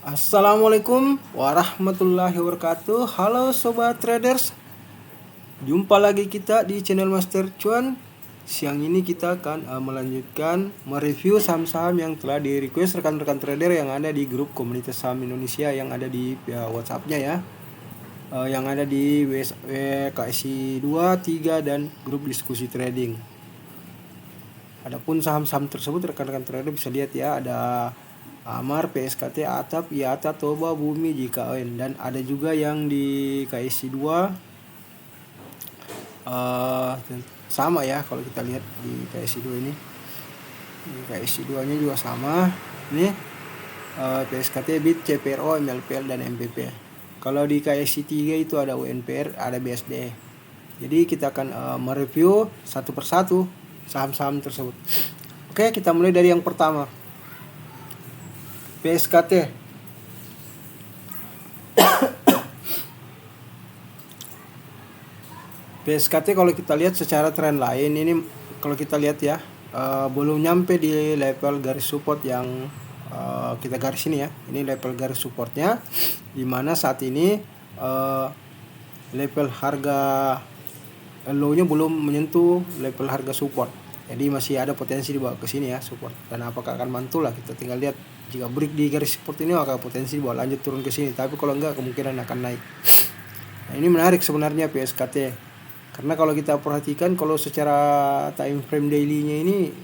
Assalamualaikum warahmatullahi wabarakatuh. Halo sobat traders, jumpa lagi kita di channel Master Cuan. Siang ini kita akan melanjutkan mereview saham-saham yang telah di request rekan-rekan trader yang ada di grup komunitas saham Indonesia yang ada di WhatsApp-nya ya, yang ada di KSI 2, 3 dan grup diskusi trading. Adapun saham-saham tersebut rekan-rekan trader bisa lihat ya, ada Amar, PSKT, Atap, IATA, Toba, Bumi, JKN, dan ada juga yang di KSI 2 sama ya. Kalau kita lihat di KSI 2 ini, di KSI 2 nya juga sama. Ini PSKT, BIT, CPRO, MLPL, dan MPP. Kalau di KSI 3 itu ada UNPR, ada BSD. Jadi kita akan mereview satu persatu saham-saham tersebut. Oke, kita mulai dari yang pertama, PSKT. PSKT kalau kita lihat secara tren lain ini, kalau kita lihat ya, belum nyampe di level garis support yang kita garis ini ya. Ini level garis supportnya, dimana saat ini level harga low-nya belum menyentuh level harga support. Jadi masih ada potensi dibawa ke sini ya support. Dan apakah akan mantul lah, kita tinggal lihat. Jika break di garis support ini maka potensi dibawa lanjut turun ke sini, tapi kalau enggak kemungkinan akan naik. Nah, ini menarik sebenarnya PSKT. Karena kalau kita perhatikan, kalau secara time frame daily-nya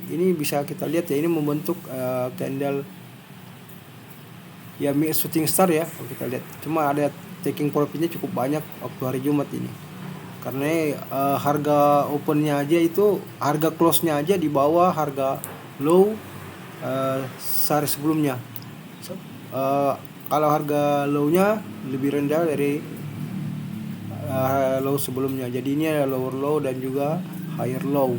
ini bisa kita lihat ya, ini membentuk candle ya shooting star ya kalau kita lihat. Cuma ada taking profitnya cukup banyak waktu hari Jumat ini. Karena harga opennya aja itu, harga close-nya aja di bawah harga low sehari sebelumnya. Kalau harga low-nya lebih rendah dari low sebelumnya. Jadi ini ada lower low dan juga higher low.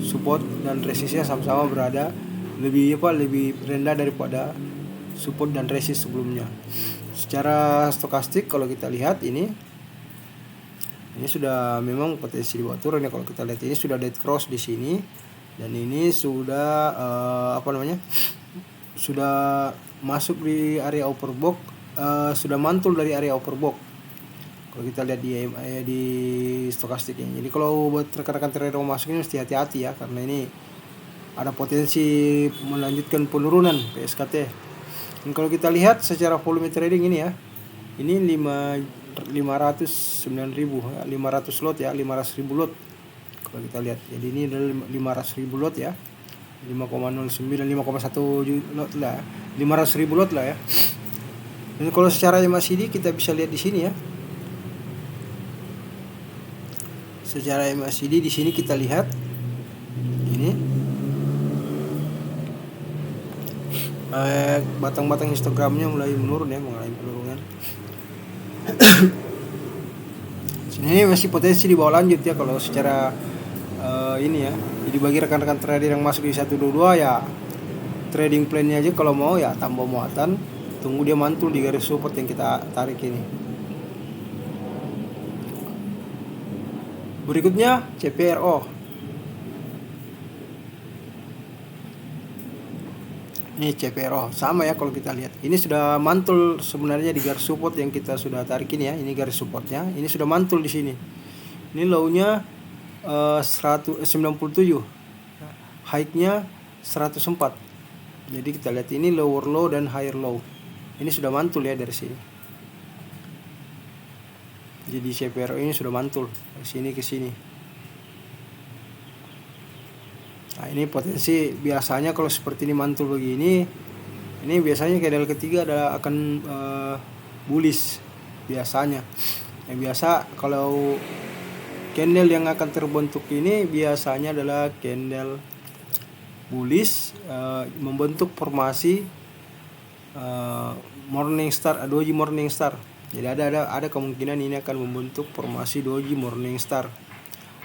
Support dan resistnya sama-sama berada lebih rendah daripada support dan resist sebelumnya. Secara stokastik kalau kita lihat ini sudah memang potensi dibawa turun ya. Kalau kita lihat ini sudah dead cross di sini, dan ini sudah sudah masuk di area overbought, sudah mantul dari area overbought. Kalau kita lihat di stokastik ini. Jadi kalau buat rekan-rekan trader mau masuk ini mesti hati-hati ya, karena ini ada potensi melanjutkan penurunan PSKT. Dan kalau kita lihat secara volume trading ini ya, ini 509.000, 500 lot ya, 500.000 lot kalau kita lihat. Jadi ini adalah 500.000 lot ya, 5,09, 5,1 lot lah, 500.000 lot lah ya. Dan kalau secara MACD kita bisa lihat di sini ya. Secara MACD di sini kita lihat ini batang-batang histogramnya mulai menurun ya, mengalami penurunan. Ini masih potensi di bawah lanjut ya kalau secara ini ya. Jadi bagi rekan-rekan trader yang masuk di 122 ya, trading plan-nya aja kalau mau ya tambah muatan, tunggu dia mantul di garis support yang kita tarik ini. Berikutnya CPRO. Ini CPRO sama ya kalau kita lihat. Ini sudah mantul sebenarnya di garis support yang kita sudah tarik ini ya. Ini garis supportnya. Ini sudah mantul di sini. Ini low-nya 197. High-nya 104. Jadi kita lihat ini lower low dan higher low. Ini sudah mantul ya dari sini. Jadi CPRO ini sudah mantul dari sini ke sini. Nah, ini potensi biasanya kalau seperti ini mantul begini, ini biasanya candle ketiga akan bullish biasanya. Yang biasa kalau candle yang akan terbentuk ini biasanya adalah candle bullish, membentuk formasi morning star, doji morning star. Jadi ada kemungkinan ini akan membentuk formasi doji morning star.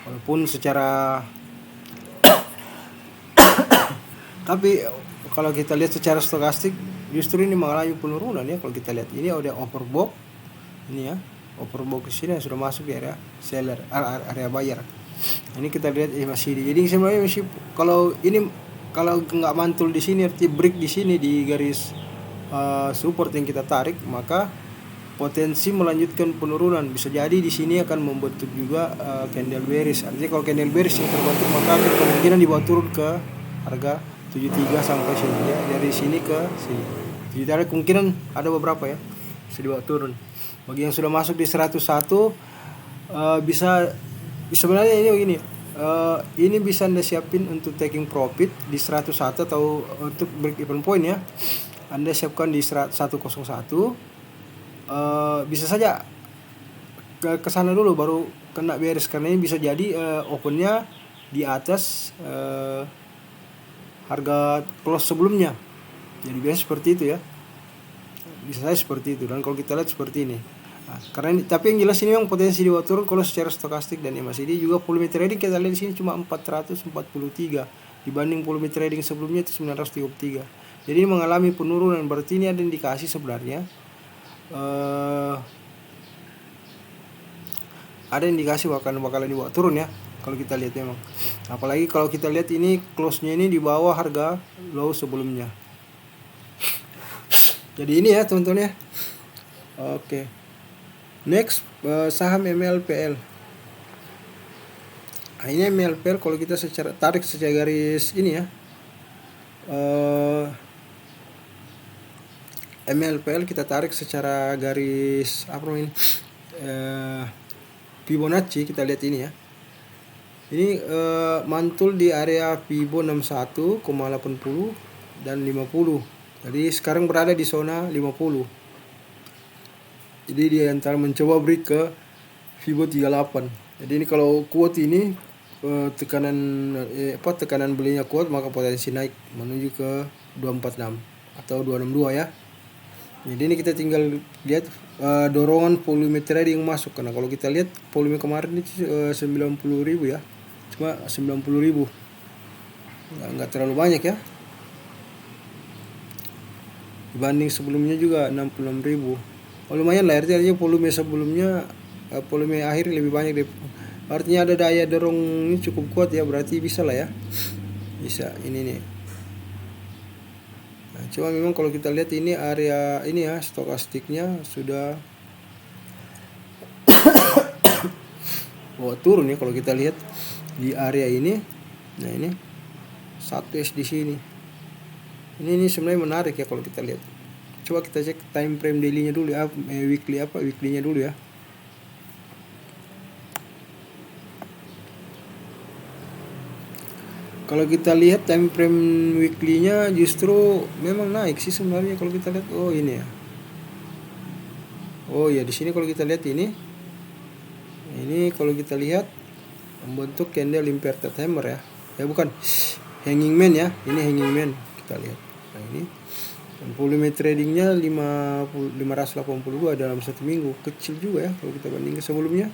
Walaupun secara tapi kalau kita lihat secara stokastik justru ini mengalami penurunan ya. Kalau kita lihat ini ada overbought ini ya, overbought ke sini sudah masuk di area seller, area buyer. Ini kita lihat masih jadi sebenarnya masih, kalau ini kalau nggak mantul di sini arti break di sini di garis support yang kita tarik, maka potensi melanjutkan penurunan. Bisa jadi di sini akan membentuk juga candle bearish. Artinya kalau candle bearish yang terbentuk, maka ada kemungkinan dibawa turun ke harga 73 sampai sini ya. Dari sini ke sini. Jadi ada kemungkinan, ada beberapa ya, bisa dibawa turun. Bagi yang sudah masuk di 101 bisa sebenarnya ini begini. Ini bisa Anda siapin untuk taking profit di 101 atau untuk break even point ya. Anda siapkan di 101. Bisa saja ke sana dulu baru kena beres, karena ini bisa jadi opennya di atas harga close sebelumnya. Jadi biasanya seperti itu ya. Bisa saja seperti itu, dan kalau kita lihat seperti ini. Nah, karena ini, tapi yang jelas ini memang potensi dibawa turun kalau secara stokastik dan MACD. Juga volume trading kita lihat di sini cuma 443 dibanding volume trading sebelumnya itu 933. Jadi ini mengalami penurunan, berarti ini ada indikasi sebenarnya ada indikasi bakalan dibawa turun ya kalau kita lihat memang. Apalagi kalau kita lihat ini close-nya ini di bawah harga low sebelumnya. Jadi ini ya teman-teman ya. Oke. Next saham MLPL. Nah, ini MLPL kalau kita tarik secara garis ini ya. MLPL kita tarik secara garis apa namanya? Fibonacci kita lihat ini ya. Ini mantul di area Fibo 61,80 dan 50. Jadi sekarang berada di zona 50. Jadi dia antara mencoba break ke Fibo 38. Jadi ini kalau kuat ini tekanan belinya kuat, maka potensi naik menuju ke 246 atau 262 ya. Jadi ini kita tinggal lihat dorongan volume trading masuk, karena kalau kita lihat volume kemarin itu 90.000 ya, cuma 90.000, nggak terlalu banyak ya, dibanding sebelumnya juga 66.000. Lumayan lah, artinya volume sebelumnya volume akhir lebih banyak deh. Artinya ada daya dorong ini cukup kuat ya, berarti bisa lah ya, bisa ini nih. Cuma memang kalau kita lihat ini area ini ya, stokastiknya sudah turun ya kalau kita lihat di area ini. Nah ini 1S di sini. Ini sebenarnya menarik ya kalau kita lihat. Coba kita cek time frame daily-nya dulu ya, weekly-nya dulu ya. Kalau kita lihat time frame weekly-nya justru memang naik sih sebenarnya kalau kita lihat. Oh ini ya. Oh ya, di sini kalau kita lihat ini kalau kita lihat membentuk candle inverted hammer ya. Ya bukan, hanging man ya. Ini hanging man kita lihat. Nah ini volume tradingnya 582 dalam satu minggu, kecil juga ya kalau kita bandingkan sebelumnya.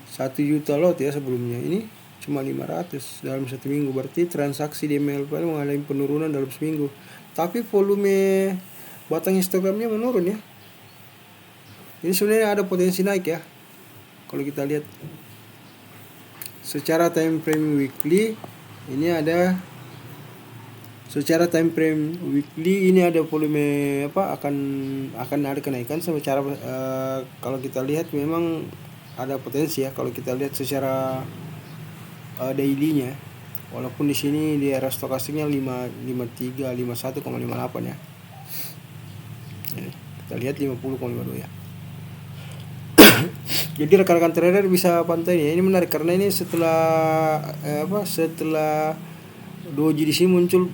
1 juta lot ya sebelumnya, ini cuma 500 dalam satu minggu. Berarti transaksi di MLPL mengalami penurunan dalam seminggu, tapi volume batang histogramnya menurun ya. Ini sebenarnya ada potensi naik ya kalau kita lihat secara time frame weekly. Ini ada secara time frame weekly, ini ada volume akan ada kenaikan. Secara kalau kita lihat memang ada potensi ya kalau kita lihat secara daily-nya, walaupun di sini di area stokastiknya 51,58 ya. Kita lihat 50,52 ya. Jadi rekan-rekan trader bisa pantau ini. Ini menarik karena ini setelah doji di sini muncul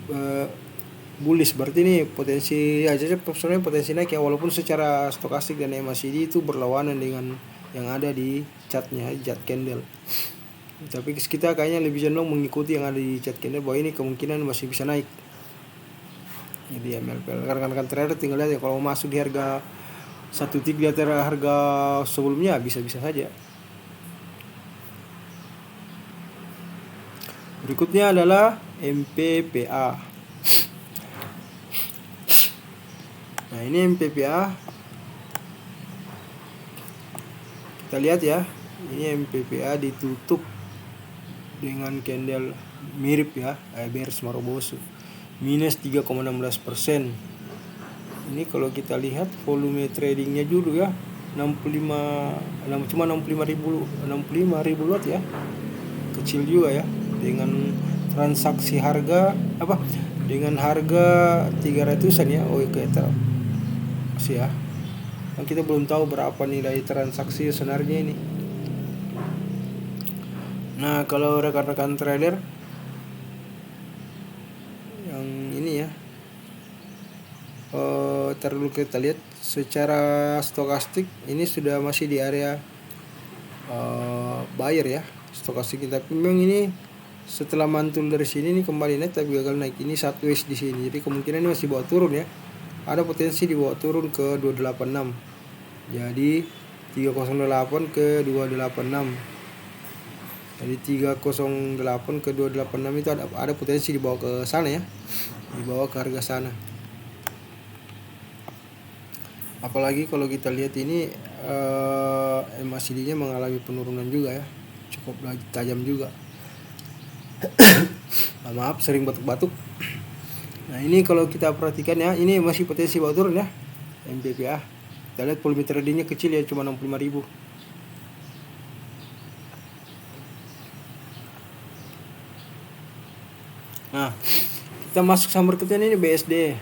bullish, berarti ini potensi ya, jadi sebenarnya potensi naik ya, walaupun secara stokastik dan MACD itu berlawanan dengan yang ada di chartnya, chart candle. Tapi kita kayaknya lebih cenderung mengikuti yang ada di chart candle bahwa ini kemungkinan masih bisa naik. Jadi MLPL rekan-rekan trader tinggal lihat ya, kalau masuk di harga 1 tick di atas harga sebelumnya bisa-bisa saja. Berikutnya adalah MPPA. Nah ini MPPA, kita lihat ya, ini MPPA ditutup dengan candle mirip ya, bearish Marubozu minus 3,16%. Ini kalau kita lihat volume tradingnya dulu ya, 65 lot ya, kecil juga ya, dengan transaksi harga dengan harga 300-an ya. Oke, masih ya, kita belum tahu berapa nilai transaksi sebenarnya ini. Nah, kalau rekan-rekan trader yang ini ya, terlalu kita lihat secara stokastik ini sudah masih di area buyer ya stokastik, tapi memang ini setelah mantul dari sini nih kembali naik tapi gagal naik. Ini satu S di sini, jadi kemungkinan ini masih bawa turun ya, ada potensi dibawa turun ke 286, jadi 308 ke 286, jadi 308 ke 286 itu ada potensi dibawa ke sana ya, dibawa ke harga sana. Apalagi kalau kita lihat ini MACD-nya mengalami penurunan juga ya, cukup lagi tajam juga. Maaf, sering batuk-batuk. Nah, ini kalau kita perhatikan ya, ini masih potensi bawa turun ya, MPPA. Kita lihat volume tradingnya kecil ya, cuma 65.000. Nah, kita masuk saham berikutnya ini BSDE.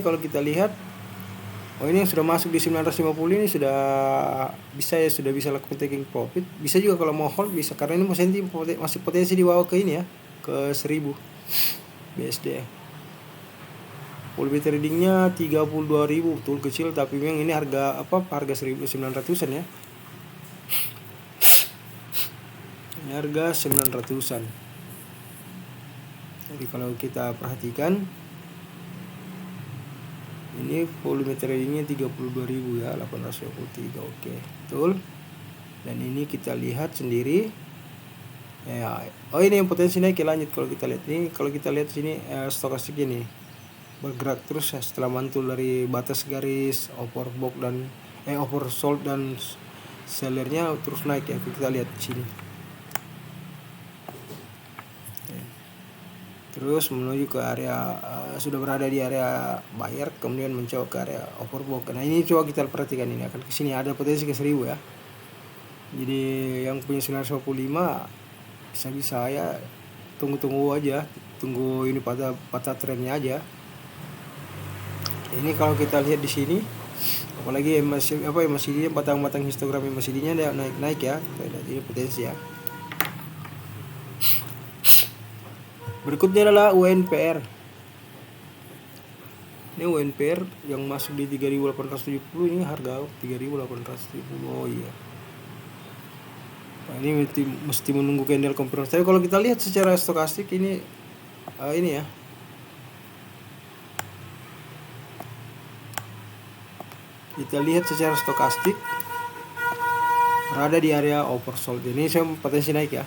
Kalau kita lihat, ini yang sudah masuk di 950 ini sudah bisa lakukan taking profit. Bisa juga kalau mau hold bisa, karena ini masih potensi dibawa ke ini ya, ke 1000 BSDE. Volume tradingnya 32.000, betul kecil, tapi memang ini harga 1900-an ya. Ini harga 900-an. Jadi kalau kita perhatikan ini volume tradingnya 32.000 ya, 823. Oke, betul. Dan ini kita lihat sendiri ya. Ini yang potensi naik ya, lanjut. Kalau kita lihat ini, sini stokastik ini bergerak terus ya, setelah mantul dari batas garis overbought dan oversold dan sellernya terus naik ya. Kita lihat di sini terus menuju ke area sudah berada di area buyer, kemudian mencoba ke area overbought. Nah, ini coba kita perhatikan, ini akan ke sini ada potensi ke 1000 ya. Jadi yang punya 955 bisa ya tunggu aja, tunggu ini patah trennya aja. Ini kalau kita lihat di sini, apalagi MACD batang histogram MACD-nya naik ya. Ini potensi ya. Berikutnya adalah UNPR. Ini UNPR yang masuk di 3.870, ini harga 3.870. Oh iya. Nah, ini mesti menunggu candle confirmasi. Tapi kalau kita lihat secara stokastik ini ya. Kita lihat secara stokastik berada di area oversold. Ini saya potensi naik ya.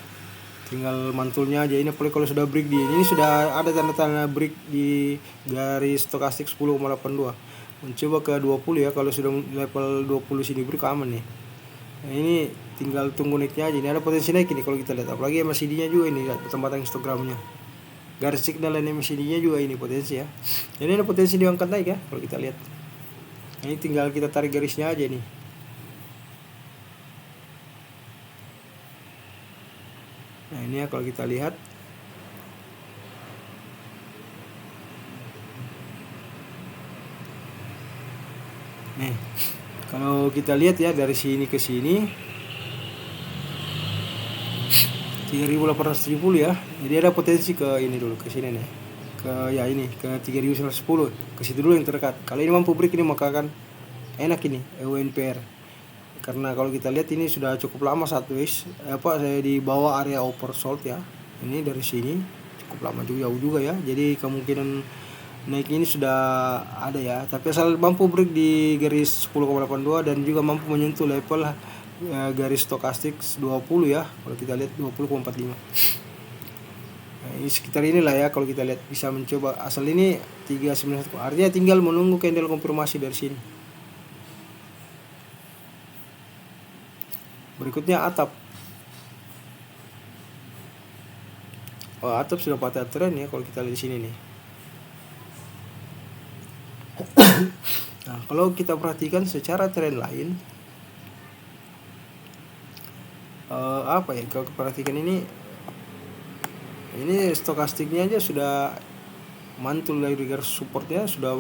Tinggal mantulnya aja. Ini kalau sudah break ini sudah ada tanda-tanda break di garis stokastik 10,82. Mencoba ke 20 ya. Kalau sudah level 20 sini break aman nih. Nah, ini tinggal tunggu naiknya aja. Ini ada potensi naik ini kalau kita lihat. Apalagi MACD-nya juga ini, batang histogramnya. Garis signal dan MACD-nya juga ini potensi ya. Ini ada potensi diangkat naik ya kalau kita lihat. Ini tinggal kita tarik garisnya aja nih. Nah, ini ya kalau kita lihat. Nih, kalau kita lihat ya dari sini ke sini 3.870 ya. Jadi ada potensi ke ini dulu, ke sini nih. Ke 3.910. Ke situ dulu yang terdekat. Kalau ini mampu break ini maka akan enak ini UNPR. Karena kalau kita lihat ini sudah cukup lama saya di bawah area oversold ya. Ini dari sini cukup lama juga, jauh juga ya. Jadi kemungkinan naik ini sudah ada ya. Tapi asal mampu break di garis 10,82 dan juga mampu menyentuh level garis stokastik 20 ya. Kalau kita lihat 20,45. Nah, ini sekitar inilah ya kalau kita lihat, bisa mencoba asal ini 391. Artinya tinggal menunggu candle konfirmasi dari sini. Berikutnya atap. Atap sudah patah tren ya kalau kita lihat di sini nih. Nah, kalau kita perhatikan secara tren lain, apa ya, kalau perhatikan ini stokastiknya aja sudah mantul dari garis supportnya, sudah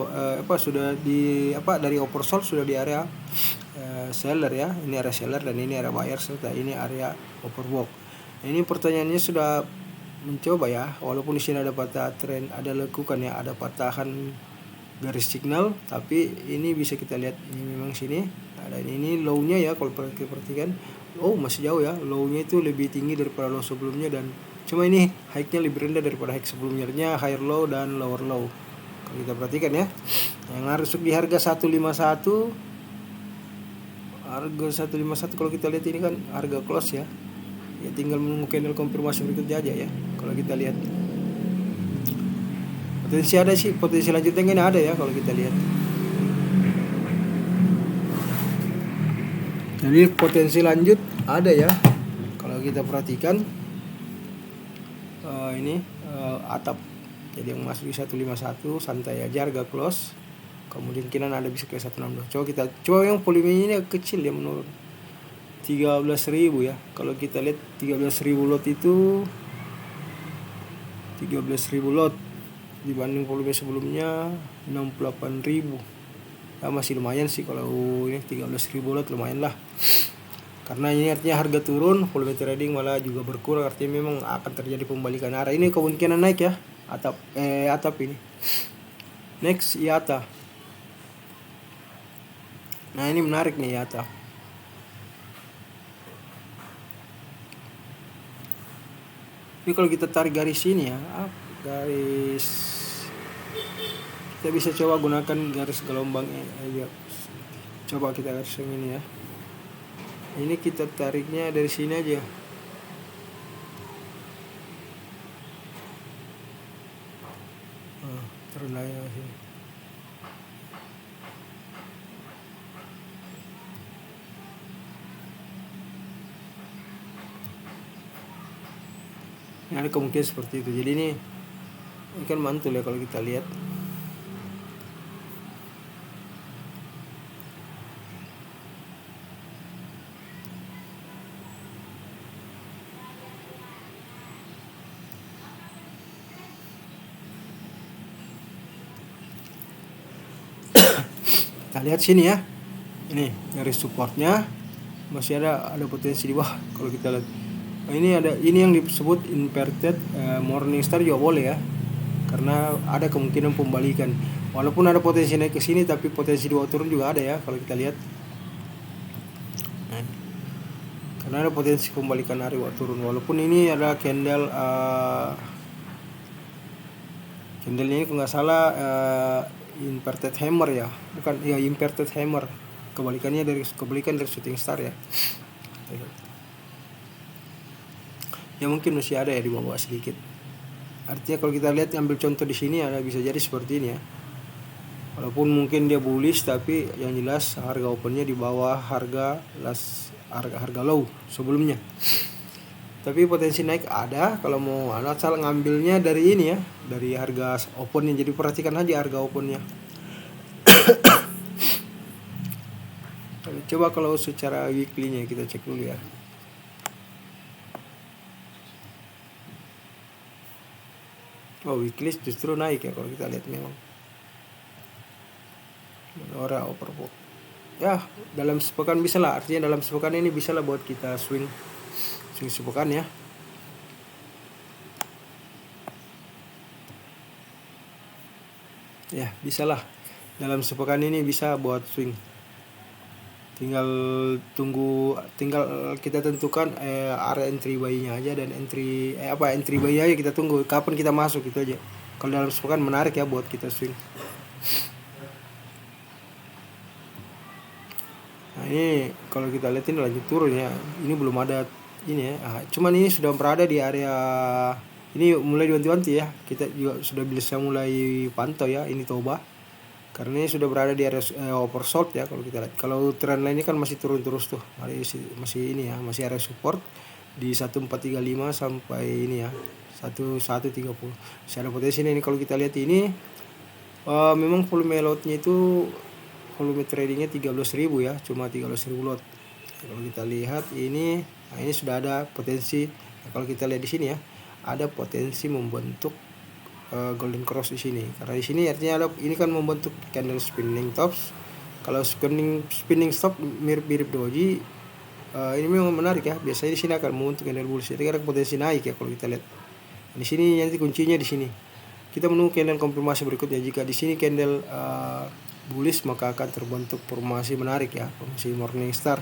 sudah di dari oversold, sudah di area seller ya. Ini area seller dan ini area buyer, serta ini area overbought. Ini pertanyaannya sudah mencoba ya, walaupun di sini ada patah tren, ada lekukan ya, ada patahan garis signal, tapi ini bisa kita lihat ini memang sini ada ini low-nya ya. Kalau kita perhatikan, masih jauh ya, low-nya itu lebih tinggi daripada low sebelumnya, dan cuma ini high-nya lebih rendah daripada high sebelumnya, higher low dan lower low. Kalau kita perhatikan ya, yang harus di harga 151, kalau kita lihat ini kan harga close ya, tinggal menunggu candle konfirmasi berikutnya aja ya. Kalau kita lihat potensi lanjutnya kan ada ya kalau kita lihat. Jadi potensi lanjut ada ya kalau kita perhatikan. Ini atap, jadi yang masuk di 151 santai aja, harga close, kemungkinan ada bisa ke 162. Coba yang volumenya ini kecil ya, menurun 13.000 ya. Kalau kita lihat 13.000 lot itu 13.000 lot dibanding volume sebelumnya 68.000 ya, masih lumayan sih. Kalau ini 13.000 lot lumayan lah, karena ini artinya harga turun, volume trading malah juga berkurang, artinya memang akan terjadi pembalikan arah. Ini kemungkinan naik ya, atap ini. Next IATA. Nah ini menarik nih IATA. Ini kalau kita tarik garis ini ya, kita bisa coba gunakan garis gelombangnya aja. Coba kita garis yang ini ya. Ini kita tariknya dari sini aja. Terendahnya sini. Ini ada kemungkinan seperti itu. Jadi ini kan mantul ya kalau kita lihat. Kita lihat sini ya, ini garis supportnya masih ada potensi di bawah. Kalau kita lihat ini yang disebut inverted Morningstar juga boleh ya, karena ada kemungkinan pembalikan, walaupun ada potensi naik ke sini, tapi potensi di bawah turun juga ada ya kalau kita lihat. Karena ada potensi pembalikan arah bawah turun, walaupun ini ada candle candlenya ini kalau nggak salah inverted hammer ya, bukan ya, inverted hammer, kebalikan dari shooting star ya. Ya mungkin masih ada ya di bawah sedikit. Artinya kalau kita lihat, ambil contoh di sini, ada bisa jadi seperti ini ya. Walaupun mungkin dia bullish, tapi yang jelas harga opennya di bawah harga low sebelumnya. Tapi potensi naik ada, kalau mau asal ngambilnya dari ini ya, dari harga opennya. Jadi perhatikan aja harga opennya. Coba kalau secara weekly-nya kita cek dulu ya. Weekly justru naik ya kalau kita lihat, memang orang overbought ya. Dalam sepekan bisa lah, artinya dalam sepekan ini bisa lah buat kita swing sepekan ya. Ya bisa lah, dalam sepekan ini bisa buat swing. Tinggal kita tentukan area entry buy-nya aja, dan entry buy aja kita tunggu kapan kita masuk, itu aja. Kalau dalam sepekan menarik ya buat kita swing. Nah ini kalau kita lihat ini lanjut turun ya, ini belum ada ini ya. Cuman ini sudah berada di area ini, mulai diwanti-wanti ya, kita juga sudah bisa mulai pantau ya ini Toba, karena ini sudah berada di area oversold ya. Kalau kita lihat, kalau tren lainnya kan masih turun terus tuh, masih ini ya, masih area support di 1435 sampai ini ya 1130. Masih ada potensi ini. Kalau kita lihat ini Memang volume lotnya itu volume tradingnya 13.000 ya, cuma 13.000 lot. Kalau kita lihat ini, nah ini sudah ada potensi. Nah, kalau kita lihat di sini ya, ada potensi membentuk golden cross di sini. Karena di sini artinya ada, ini kan membentuk candle spinning tops. Kalau spinning stop mirip-mirip doji, ini memang menarik ya. Biasanya di sini akan membentuk candle bullish. Jadi ada potensi naik ya kalau kita lihat. Di sini nanti kuncinya di sini. Kita menunggu candle konfirmasi berikutnya. Jika di sini candle bullish, maka akan terbentuk formasi menarik ya, formasi morning star.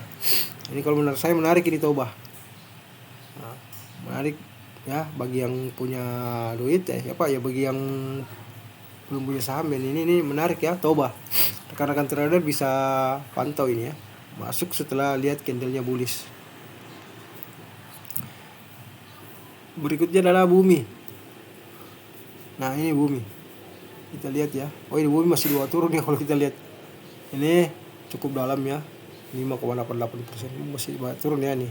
Ini kalau menurut saya menarik ini Tobah. Nah, menarik ya bagi yang punya duit ya, siapa ya, bagi yang belum punya saham ini menarik ya Tobah. Rekan-rekan trader bisa pantau ini ya. Masuk setelah lihat candlenya bullish. Berikutnya adalah bumi. Nah ini bumi, kita lihat ya. Oh ini bumi masih 2 turun ya kalau kita lihat. Ini cukup dalam ya, 5,88%, masih turun ya nih.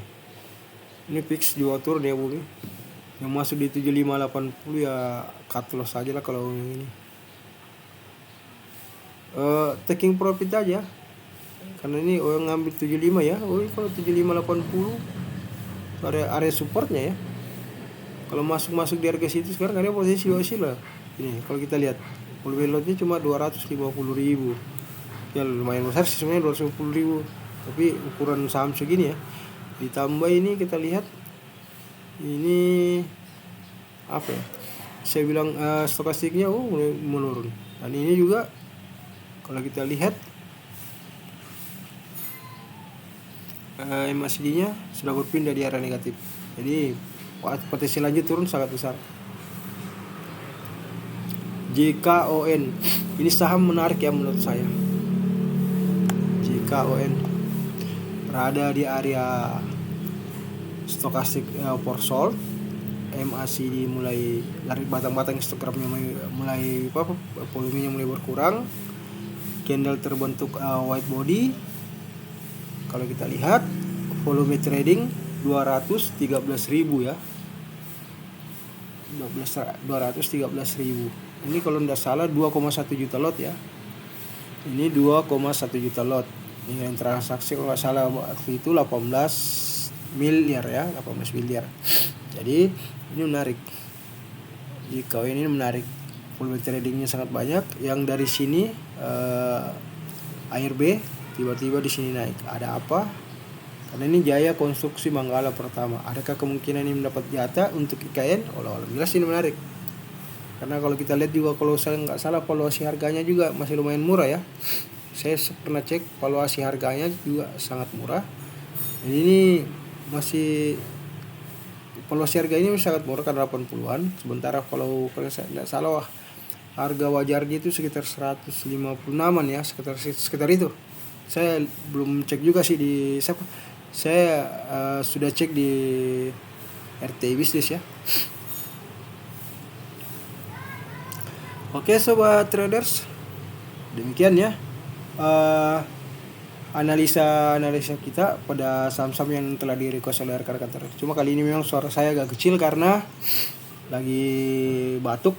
Ini fix 2 turun ya bumi. Yang masuk di 7580 ya cut loss saja lah kalau yang ini. Taking profit aja. Karena ini orang ngambil 75 ya. Oh kalau 7580 area supportnya ya. Kalau masuk di harga situ sekarang ada posisi lah. Ini kalau kita lihat volume lotnya cuma 250.000. Ya lumayan besar sih sebenarnya 250.000. Tapi ukuran saham segini ya. Ditambah ini kita lihat ini apa ya? Saya bilang stokastiknya mulai menurun. Dan ini juga kalau kita lihat MACD-nya sudah berpindah di arah negatif. Jadi potensi lanjut turun sangat besar. JKON ini saham menarik ya menurut saya. JKON berada di area stokastik for MACD mulai lari batang-batang, histogramnya mulai volumenya mulai berkurang. Candle terbentuk white body. Kalau kita lihat volume trading 213.000 ya. 213.000. Ini kalau tidak salah 2,1 juta lot ya. Ini 2,1 juta lot. Ini yang transaksi kalau nggak salah waktu itu 18 miliar ya, 18 miliar. Jadi ini menarik. Jika ini menarik, volume tradingnya sangat banyak. Yang dari sini ARB tiba-tiba di sini naik. Ada apa? Karena ini Jaya Konstruksi Manggala pertama. Adakah kemungkinan ini mendapat jatah untuk IKN? Olah jelas ini menarik. Karena kalau kita lihat juga, kalau saya nggak salah valuasi harganya juga masih lumayan murah ya. Saya pernah cek valuasi harganya juga sangat murah. Dan ini masih valuasi harga ini sangat murah karena 80-an. Sementara kalau saya nggak salah harga wajarnya itu sekitar 156-an ya, sekitar itu. Saya belum cek juga sih di siapa. Saya sudah cek di RTI Bisnis ya. Oke sobat traders, demikian ya analisa kita pada saham-saham yang telah di-request oleh rekan-rekan trader. Cuma kali ini memang suara saya agak kecil karena lagi batuk,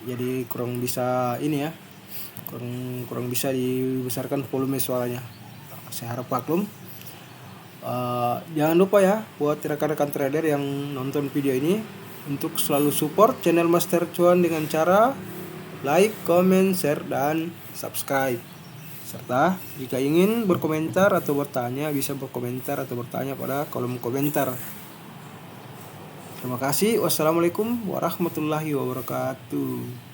jadi kurang bisa ini ya, kurang bisa dibesarkan volume suaranya. Saya harap maklum. Jangan lupa ya buat rekan-rekan trader yang nonton video ini untuk selalu support channel Master Cuan dengan cara like, comment, share, dan subscribe. Serta jika ingin berkomentar atau bertanya, bisa berkomentar atau bertanya pada kolom komentar. Terima kasih. Wassalamualaikum warahmatullahi wabarakatuh.